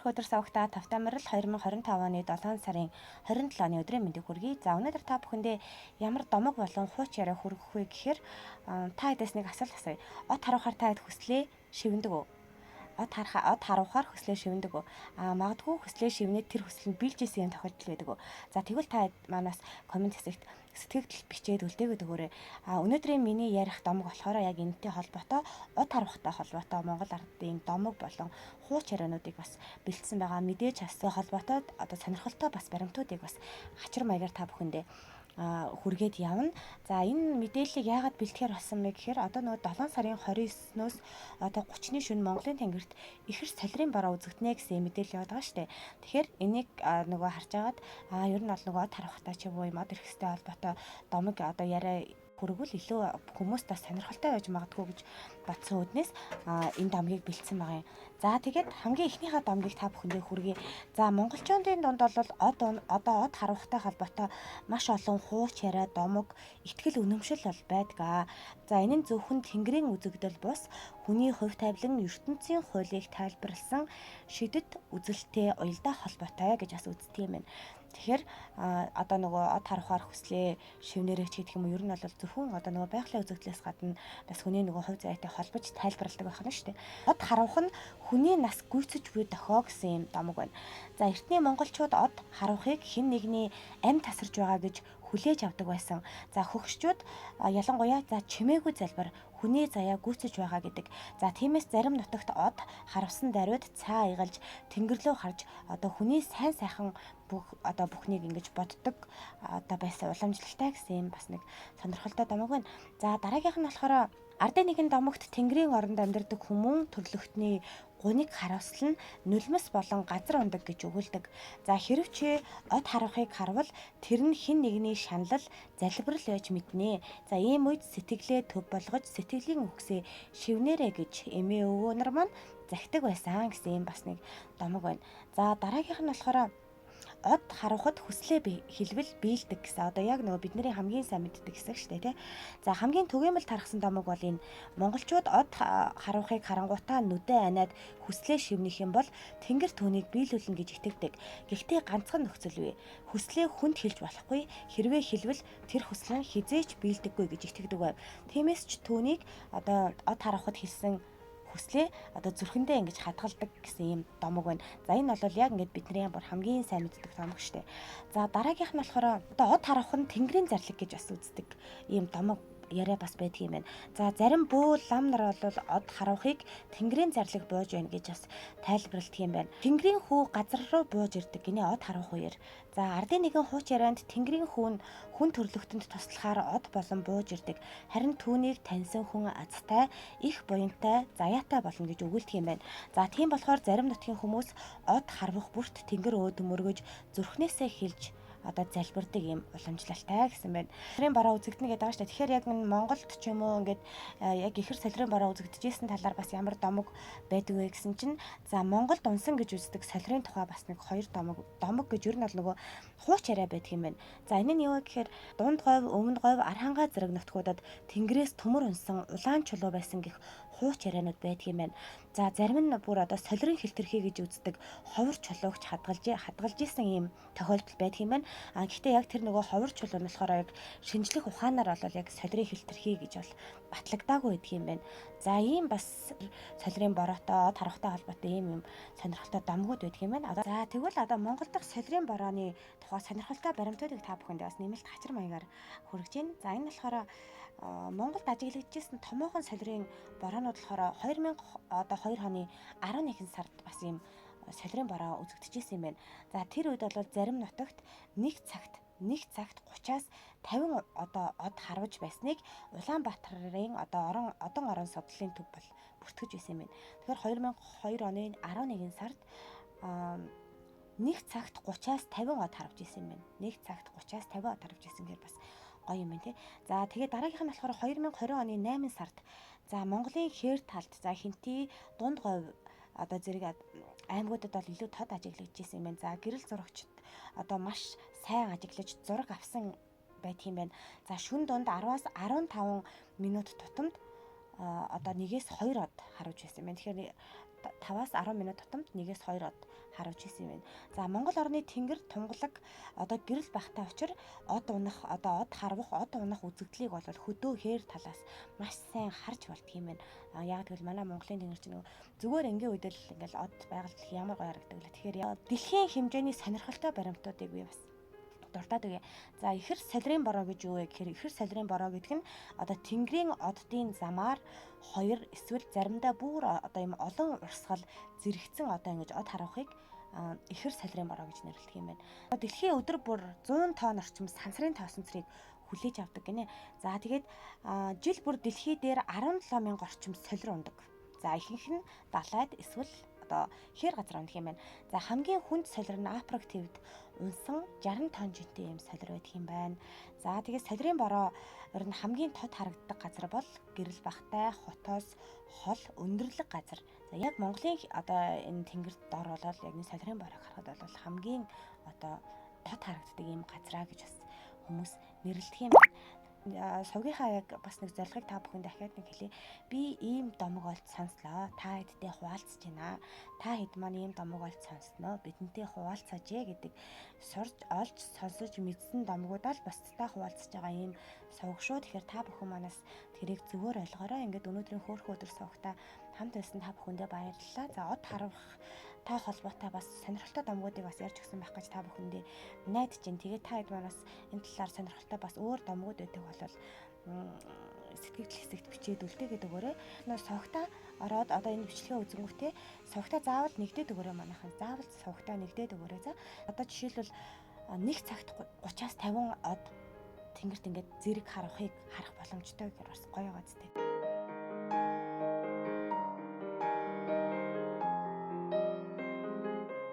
Сайнрах өдөр савагтаа Тавтамрал 2025 оны 7 сарын 27-ны өдрийн мэндийг хүргэе. За өнөөдөр та бүхэндээ ямар домог болон хууч яриа хүргэх вэ гэхээр та хэдээс нэг асуулт асууя. От харуухаар та хэд хүслээ шивэндэг үү? Од харуухаар хүслээ шивэндэг үү? Магадгүй хүслээ шивнээд тэр хүсэл нь биелж исэн юм тохиолдол байдаг үү? За тэгвэл та манаас комент хэсэгт сэтгэгдэл бичээд үлдээгөөд өгөөрэй. Өнөөдрийн миний ярих домог болохоор яг энэтэй холбоотой од харуухтай холбоотой Монгол ардын домог болон хууч яриануудыг бас бэлдсэн байгаа. Мэдээж хастай холбоотой сонирхолтой бас баримтуудыг бас хачир маягаар та бүхэндээ хүргээд явна. За энэ мэдээллийг яагаад бэлтгэхээр болсон бэ гэхээр одоо нөгөө 7 сарын 29-ноос одоо 30-ны шөнө Монголын тэнгэрт ихэр солирын бараа үзэгдэнэ гэсэн мэдээлэл яваад байгаа шүү дээ. Тэгэхээр энийг нөгөө харж агаад ер нь бол нөгөө тархахтай ч юм уу мод эрхстэй холбоотой домог одоо яриа хүргвэл илүү хүмүүст бас сонирхолтой байж магадгүй гэж батсан үднээс энэ домгийг бэлдсэн байгаа юм. За тэгээд хамгийн эхнийхээ домгийг та бүхэндээ хүргэе. За монголчуудын дунд бол од харуухтай холбоотой маш олон хууч яриа, домог, ихтгэл үнэмшил бол байдаг. За энэ нь зөвхөн тэнгэрийн үзэгдэл бус хүний хувь тавилан ертөнцийн хуулийг тайлбарласан шидэт үзэлтэй уялдаа холбоотой гэж бас үздэг юм байна. Тэгэхээр одоо нөгөө од харуухаар хүслээ шивнэрэг ч гэдэг юм уу ер нь бол зөвхөн одоо нөгөө байгалийн үзэгдлээс гадна бас хүний нөгөө хувь заяатай холбож тайлбарладаг байх нь шүү дээ. Од харуух нь хүний нас гүйцэж буй дохио гэсэн юм домог байна. За эртний монголчууд од харуухыг хэн нэгний амь тасарж байгаа гэж хүлээж авдаг байсан. За хөгшчүүд ялангуяа за чимээгүй залбир хүний заяа гүйцэж байгаа гэдэг. За тиймээс зарим нутагт од харавсан даруйд цаа игалж тэнгэр рүү харж одоо хүний сайн сайхан бүхнийг ингэж боддог одоо байсан уламжлалтай гэсэн юм бас нэг сонирхолтой домог байна. За дараагийнх нь болохоор ардын нэгэн домогт тэнгэрийн оронд амьдардаг хүмүүн төрлөختний гуниг харавсал нь нулимс болон газар ундаг гэж өгүүлдэг. За хэрв чи од харуухыг харвал тэр нь хэн нэгний шаналл залбирал байж мэднэ. За ийм үед сэтгэлээ төв болгож сэтгэлийн үгсээ шивнэрэ гэж эмээ өвөө нар маань захидаг байсан гэсэн юм бас нэг домог байна. За дараагийнх нь болохоор од харуухад хүслээ хэлбэл биелдэг гэсэн. Одоо яг нөгөө бидний хамгийн сайн мэддэг хэсэг шүү дээ, тий. За хамгийн түгээмэл тархсан домог бол энэ монголчууд од харуухыг харангуйтаа нүдэ анаад хүслээ шивнэх юм бол тэнгэр түүнийг биелүүлнэ гэж итгэдэг. Гэхдээ ганцхан нөхцөл бий. Хүслээ хүнд хэлж болохгүй. Хэрвээ хэлбэл тэр хүсэл нь хизээч биелдэггүй гэж итгэдэг байв. Тиймээс ч түүнийг одоо од харуухад хэлсэн хүслээ одоо зүрхэндээ ингэж хадгалдаг гэсэн юм домог байна. За энэ бол яг ингэж бидний бүр хамгийн сайн мэддэг домог шүү дээ. За дараагийнх нь болохоор одоо од харуухх нь тэнгэрийн зарлиг гэж бас үздэг ийм домог яриа бас байдаг юм байна. За зарим бүү лам нар бол од харуухыг тэнгэрийн зарлиг бууж байна гэж бас тайлбарладаг юм байна. Тэнгэрийн хүү газар руу бууж ирдэг гинэ од харуухх үеэр. За ардын нэгэн хууч ярианд тэнгэрийн хүн төрлөختөнд туслахаар од болон бууж ирдэг. Харин түүнийг таньсан хүн азтай, их буянтай, заяатай болно гэж өгүүлдэг юм байна. За тийм болохоор зарим нутгийн хүмүүс од харвах бүрт тэнгэр өөд мөргөж зүрхнээсээ хэлж одоо залбирдаг юм уламжлалтай гэсэн байна. Солирын бараа үзэгдэнэ гэдэг байгаа шүү дээ. Тэгэхээр яг энэ Монголд ч юм уу ингээд яг ихэр солирын бараа үзэгдэжсэн талаар бас ямар домог байдаг вэ гэсэн чинь за Монголд унсан гэж үздэг солирын тухай бас нэг хоёр домог гэж ер нь бол нөгөө хууч яриа байдаг юм байна. За энэ нь юу вэ гэхээр дунд говь, өмнө говь, архангаа зэрэг нутгуудад тэнгэрээс төмөр унсан улаан чулуу байсан гэх хууч ярианууд байдаг юм байна. За зарим нь бүр одоо солирын хилтерхий гэж үздэг ховор чулуугч хадгалж исэн юм тохиолдол байдаг юм байна. Гэхдээ яг тэр нөгөө ховор чулуу нь болохоор яг шинжлэх ухаанаар бол яг солирын хилтерхий гэж бол батлагдаагүй байдаг юм байна. За ийм бас солирын бороотой тархахтай холбоотой ийм юм сонирхолтой домгууд байдаг юм байна. За тэгвэл одоо Монгол дахь солирын борооны тухай сонирхолтой баримтуудыг та бүхэндээ бас нэмэлт хачир маягаар хүргэж байна. За энэ болохоор Монголд ажиглагдчихсэн томоохон солирын борооноод болохоор 2002 оны 11 сард бас ийм солирын бороо үзэгдэжсэн юм байна. За тэр үед бол зарим нутагт нэг цагт 30-аас 50 одоо од харваж байсныг Улаанбаатарын одоо одон орон судлалын төв бол бүртгэж байсан юм байна. Тэгэхээр 2002 оны 11 сард нэг цагт 30-аас 50 од харваж исэн юм байна. Нэг цагт 30-аас 50 од харваж исэн гэхээр бас гоё юм байна тий. За тэгээд дараагийнх нь болохоор 2020 оны 8 сард за Монголын хээр талд за Хинти, Дунд говь одоо зэрэг аймагуудад бол илүү тод ажиглагдчихсэн юм байна. За гэрэл зурагчид одоо маш сайн ажиглаж зураг авсан байдаг юм байна. За шүн дунд 10-аас 15 минут тутамд одоо 1-2 од харуулж байсан юм байна. Тэгэхээр 5-аас 10 минут тутамд 1-2 од харуулж исэн юм байна. За Монгол орны тэнгэр тунгалаг одоо гэрэл багтай учир од унах одоо од харвах од унах үзэгдлийг бол хөдөө хээр талаас маш сайн харж болдго юм байна. Яг тэгвэл манай Монголын тэнгэр чинь зүгээр энгийн үед л ингээл од байгальд ямар гоё харагдаг лээ. Тэгэхээр дэлхийн хэмжээний сонирхолтой баримтуудыг би бас дуртаад үгүй. За ихэр солирын бороо гэж юу вэ гэхээр ихэр солирын бороо гэдэг нь одоо тэнгэрийн оддын замаар 2 эсвэл заримдаа бүр одоо юм олон урсгал зэрэгцэн одоо ингэж од харуулахыг ихэр солирын бороо гэж нэрлэдэг юм байна. Дэлхийн өдөр бүр 100 тонн орчим сансрын тоосонцрыг хүлээж авдаг гинэ. За тэгээд жил бүр дэлхий дээр 17 мянга орчим солир ундаг. За ихэнх нь далайд эсвэл одоо хээр газар ундах юм байна. За хамгийн хүнд солир нь Африк твд унсан 60 тонн жинтэй юм солир байдаг юм байна. За тэгээд солирын бороо ер нь хамгийн тод харагддаг газар бол гэрэл багтай, хотоос хол өндөрлөг газар. За яг Монголын одоо энэ тэнгэрт дор болол яг энэ солирын боройг харахад бол хамгийн одоо тод харагддаг юм газраа гэж бас хүмүүс нэрлэдэг юм байна. Сувгийнхаа яг бас нэг зорилгыг та бүхэн дахиад нэг хэлье. Би ийм домог олж сонслоо. Та хэдтэй хуваалцж байна. Та хэд маань ийм домог олж сонсноо. Бидэнтэй хуваалцааж гэдэг сурж олж сонсож мэдсэн домгуудаа л бусдтай хуваалцж байгаа ийм сувг шүү. Тэгэхээр та бүхэн манаас тэрийг зөвөр ойлгоорой. Ингээд өнөөдрийн хөөрхөн өдөр сувгтаа хамт байсан та бүхэндээ баярлалаа. За од харах та холбоотой бас сонирхолтой домгуудыг бас ярьж өгсөн байх гэж та бүхэндээ найдаж байна. Тэгээд та хэд манаас энэ талаар сонирхолтой бас өөр домгууд байдаг бол сэтгэл хэсэгт бичээд үлдээ гэдэг өгөөрэй. Сувгтаа ороод одоо энэ бичлэгээ үзэнгүүтээ сувгтаа заавал нэгдээд өгөөрэй манайхан. Заавал сувгтаа нэгдээд өгөөрэй. За одоо жишээлбэл нэг цагт 30-аас 50 од тэнгэрт ингээд зэрэг харахыг харах боломжтой гэхээр бас гоё байгаа зү.